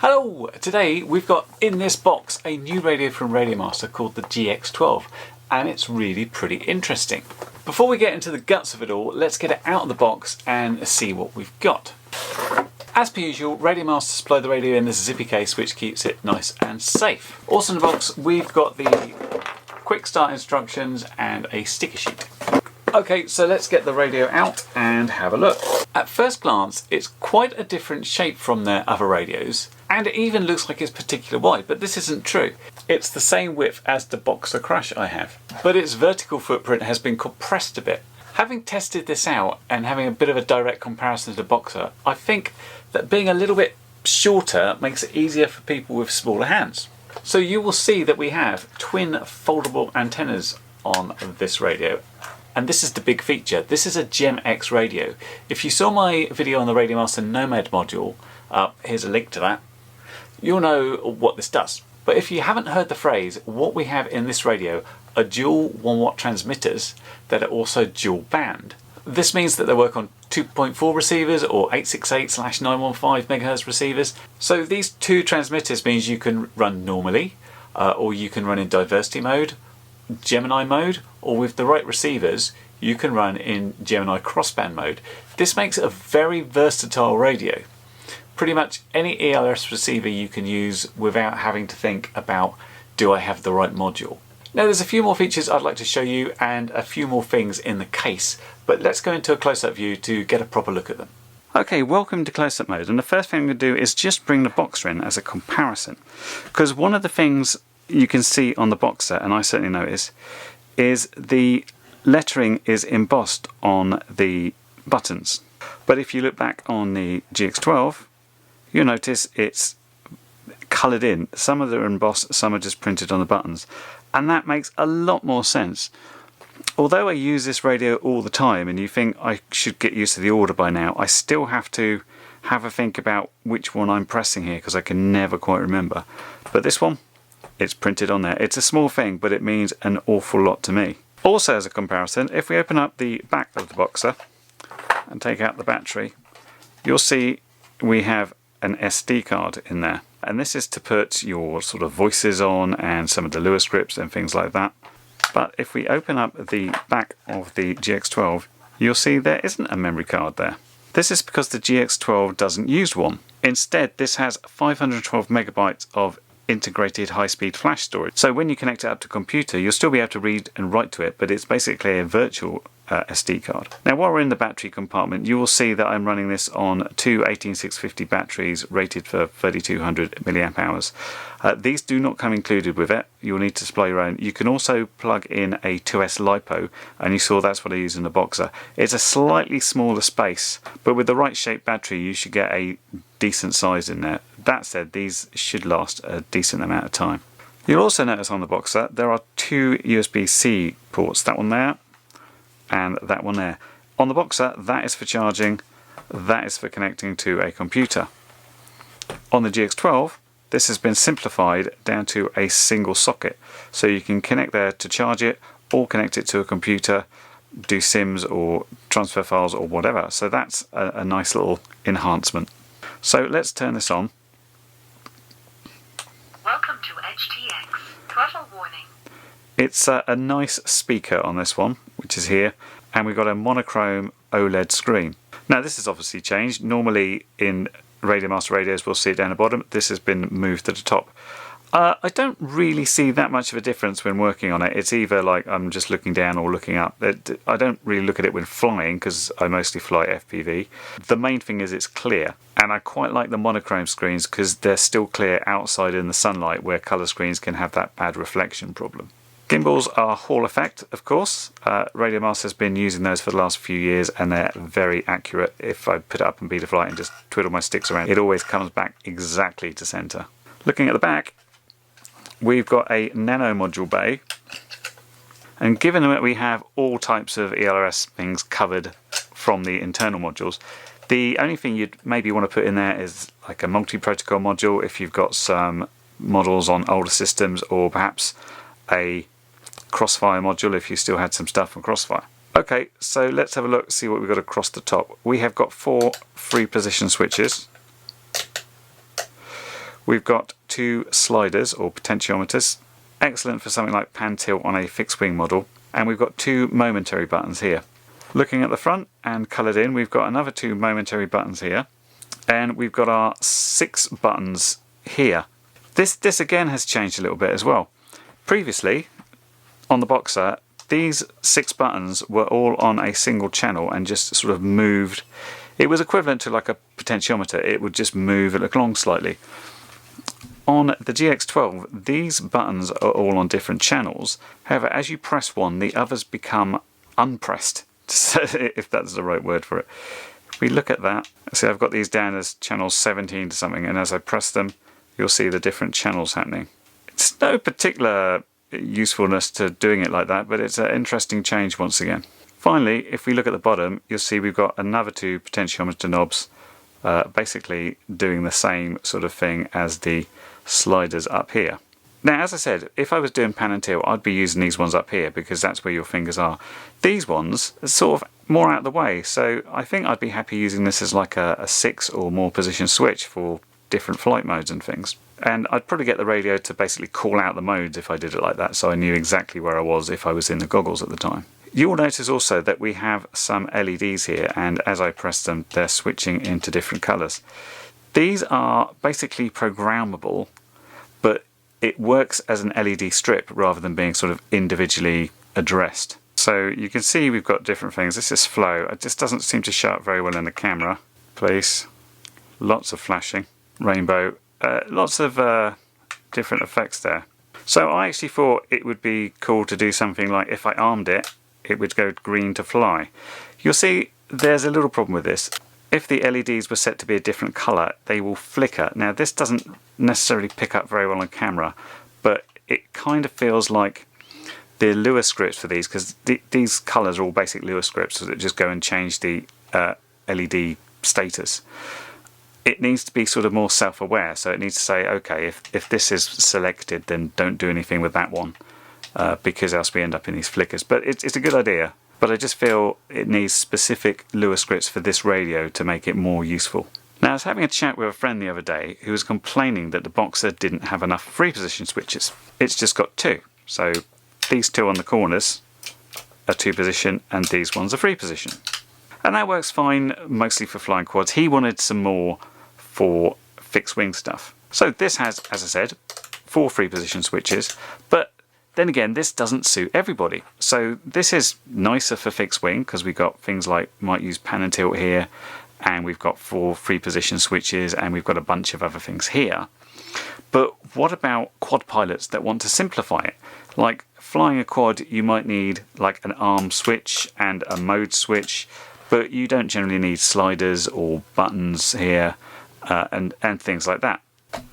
Hello! Today we've got in this box a new radio from RadioMaster called the GX12, and it's really pretty interesting. Before we get into the guts of it all, let's get it out of the box and see what we've got. As per usual, RadioMaster supply the radio in this zippy case which keeps it nice and safe. Also in the box we've got the quick start instructions and a sticker sheet. Okay, so let's get the radio out and have a look. At first glance, it's quite a different shape from their other radios, and it even looks like it's particular wide, but this isn't true. It's the same width as the Boxer Crush I have, but its vertical footprint has been compressed a bit. Having tested this out and having a bit of a direct comparison to the Boxer, I think that being a little bit shorter makes it easier for people with smaller hands. So you will see that we have twin foldable antennas on this radio. And this is the big feature. This is a Gemini X radio. If you saw my video on the RadioMaster Nomad module, here's a link to that, you'll know what this does. But if you haven't heard the phrase, what we have in this radio are dual 1-watt transmitters that are also dual band. This means that they work on 2.4 receivers or 868/915 MHz receivers. So these two transmitters means you can run normally, or you can run in diversity mode, Gemini mode, or with the right receivers you can run in Gemini Xrossband mode. This makes it a very versatile radio. Pretty much any ELRS receiver you can use without having to think about, do I have the right module? Now there's a few more features I'd like to show you and a few more things in the case, but let's go into a close-up view to get a proper look at them. Okay, welcome to close-up mode, and the first thing I'm going to do is just bring the Boxer in as a comparison, because one of the things you can see on the Boxer, and I certainly notice, is the lettering is embossed on the buttons. But if you look back on the GX12, you'll notice it's coloured in. Some of them are embossed, some are just printed on the buttons. And that makes a lot more sense. Although I use this radio all the time and you think I should get used to the order by now, I still have to have a think about which one I'm pressing here because I can never quite remember. But this one, it's printed on there. It's a small thing, but it means an awful lot to me. Also as a comparison, if we open up the back of the Boxer and take out the battery, you'll see we have an SD card in there. And this is to put your sort of voices on and some of the Lewis scripts and things like that. But if we open up the back of the GX12, you'll see there isn't a memory card there. This is because the GX12 doesn't use one. Instead, this has 512 megabytes of integrated high-speed flash storage. So when you connect it up to a computer, you'll still be able to read and write to it, but it's basically a virtual SD card. Now while we're in the battery compartment, you will see that I'm running this on two 18650 batteries rated for 3200 milliamp hours. These do not come included with it. You'll need to supply your own. You can also plug in a 2S LiPo, and you saw that's what I use in the Boxer. It's a slightly smaller space, but with the right shaped battery you should get a decent size in there. That said, these should last a decent amount of time. You'll also notice on the Boxer there are two USB-C ports, that one there and that one there. On the Boxer, that is for charging, that is for connecting to a computer. On the GX12, this has been simplified down to a single socket, so you can connect there to charge it or connect it to a computer, do sims or transfer files or whatever. So that's a nice little enhancement. So let's turn this on. Welcome to HTX. Throttle warning. It's a nice speaker on this one, which is here, and we've got a monochrome OLED screen. Now this has obviously changed. Normally in RadioMaster radios we'll see it down the bottom. This has been moved to the top. I don't really see that much of a difference when working on it. It's either like I'm just looking down or looking up. I don't really look at it when flying because I mostly fly FPV. The main thing is it's clear, and I quite like the monochrome screens because they're still clear outside in the sunlight where colour screens can have that bad reflection problem. Gimbals are Hall effect, of course. RadioMaster has been using those for the last few years and they're very accurate. If I put it up in beta flight and just twiddle my sticks around, it always comes back exactly to centre. Looking at the back, we've got a nano module bay, and given that we have all types of ELRS things covered from the internal modules, the only thing you'd maybe want to put in there is like a multi-protocol module if you've got some models on older systems, or perhaps a Crossfire module if you still had some stuff from Crossfire. Okay, so let's have a look, see what we've got across the top. We have got 4 free position switches. We've got 2 sliders or potentiometers, excellent for something like pan tilt on a fixed wing model, and we've got 2 momentary buttons here. Looking at the front and coloured in, we've got another 2 momentary buttons here, and we've got our 6 buttons here. This again has changed a little bit as well. Previously, on the Boxer, these 6 buttons were all on a single channel and just sort of moved. It was equivalent to like a potentiometer, it would just move it along slightly. On the GX12, these buttons are all on different channels. However, as you press one, the others become unpressed, if that's the right word for it. If we look at that, see I've got these down as channels 17 to something, and as I press them, you'll see the different channels happening. It's no particular usefulness to doing it like that, but it's an interesting change once again. Finally, if we look at the bottom, you'll see we've got another 2 potentiometer knobs, basically doing the same sort of thing as the sliders up here. Now, as I said, if I was doing pan and tilt, I'd be using these ones up here because that's where your fingers are. These ones are sort of more out of the way, so I think I'd be happy using this as like a 6 or more position switch for different flight modes and things. And I'd probably get the radio to basically call out the modes if I did it like that, so I knew exactly where I was if I was in the goggles at the time. You will notice also that we have some LEDs here, and as I press them, they're switching into different colours. These are basically programmable, but it works as an LED strip rather than being sort of individually addressed. So you can see we've got different things. This is flow. It just doesn't seem to show up very well in the camera. Please. Lots of flashing. Rainbow. Lots of different effects there. So I actually thought it would be cool to do something like if I armed it, it would go green to fly. You'll see there's a little problem with this. If the LEDs were set to be a different colour, they will flicker. Now this doesn't necessarily pick up very well on camera, but it kind of feels like the Lua scripts for these, because these colours are all basic Lua scripts that just go and change the LED status. It needs to be sort of more self-aware, so it needs to say, okay, if this is selected, then don't do anything with that one, because else we end up in these flickers. But it's a good idea, but I just feel it needs specific Lua scripts for this radio to make it more useful. Now, I was having a chat with a friend the other day who was complaining that the Boxer didn't have enough free position switches. It's just got 2. So these 2 on the corners are 2 position, and these ones are 3 position. And that works fine, mostly for flying quads. He wanted some more for fixed wing stuff. So this has, as I said, 4 free position switches, but then again, this doesn't suit everybody. So this is nicer for fixed wing because we've got things like, might use pan and tilt here, and we've got 4 free position switches, and we've got a bunch of other things here. But what about quad pilots that want to simplify it? Like flying a quad, you might need like an arm switch and a mode switch, but you don't generally need sliders or buttons here. And things like that.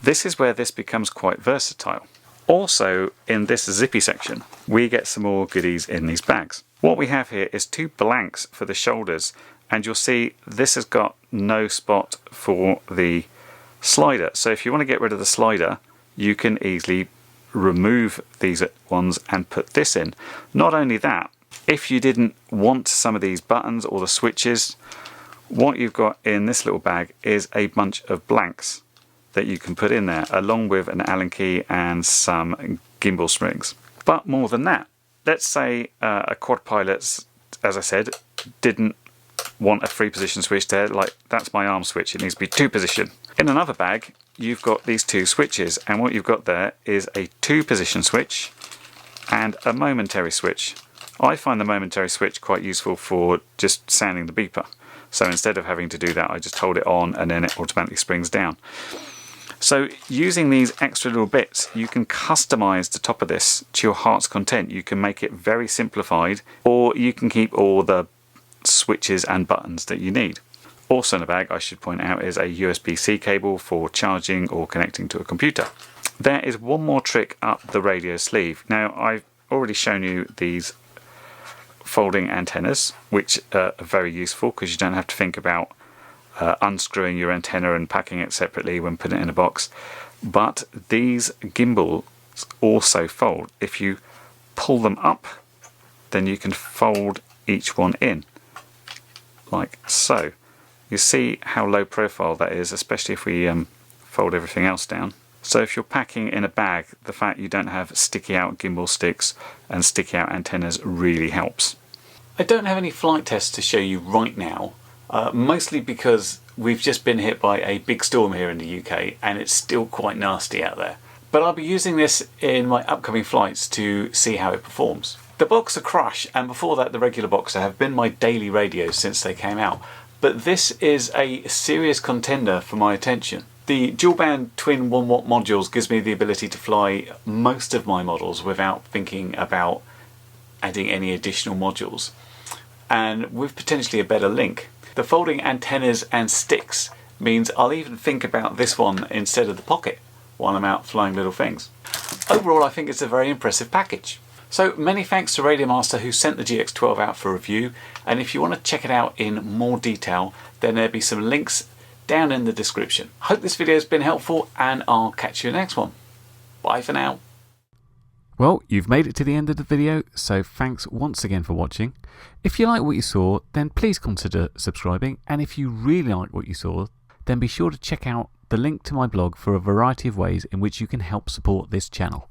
This is where this becomes quite versatile. Also, in this zippy section, we get some more goodies in these bags. What we have here is 2 blanks for the shoulders, and you'll see this has got no spot for the slider. So if you want to get rid of the slider, you can easily remove these ones and put this in. Not only that, if you didn't want some of these buttons or the switches, what you've got in this little bag is a bunch of blanks that you can put in there, along with an Allen key and some gimbal springs. But more than that, let's say a quad pilot, as I said, didn't want a 3 position switch there, like that's my arm switch, it needs to be 2 position. In another bag, you've got these 2 switches, and what you've got there is a 2 position switch and a momentary switch. I find the momentary switch quite useful for just sounding the beeper. So instead of having to do that, I just hold it on and then it automatically springs down. So using these extra little bits, you can customize the top of this to your heart's content. You can make it very simplified, or you can keep all the switches and buttons that you need. Also in the bag, I should point out, is a USB-C cable for charging or connecting to a computer. There is one more trick up the radio sleeve. Now, I've already shown you these folding antennas, which are very useful because you don't have to think about unscrewing your antenna and packing it separately when putting it in a box. But these gimbals also fold. If you pull them up, then you can fold each one in, like so. You see how low profile that is, especially if we fold everything else down. So if you're packing in a bag, the fact you don't have sticky out gimbal sticks and sticky out antennas really helps. I don't have any flight tests to show you right now, mostly because we've just been hit by a big storm here in the UK and it's still quite nasty out there. But I'll be using this in my upcoming flights to see how it performs. The Boxer Crush and before that the regular Boxer have been my daily radios since they came out, but this is a serious contender for my attention. The dual band twin 1-watt modules gives me the ability to fly most of my models without thinking about adding any additional modules, and with potentially a better link. The folding antennas and sticks means I'll even think about this one instead of the Pocket while I'm out flying little things. Overall, I think it's a very impressive package. So many thanks to RadioMaster who sent the GX12 out for review, and if you want to check it out in more detail, then there'll be some links down in the description. Hope this video has been helpful and I'll catch you in the next one. Bye for now. Well, you've made it to the end of the video, so thanks once again for watching. If you like what you saw, then please consider subscribing, and if you really like what you saw, then be sure to check out the link to my blog for a variety of ways in which you can help support this channel.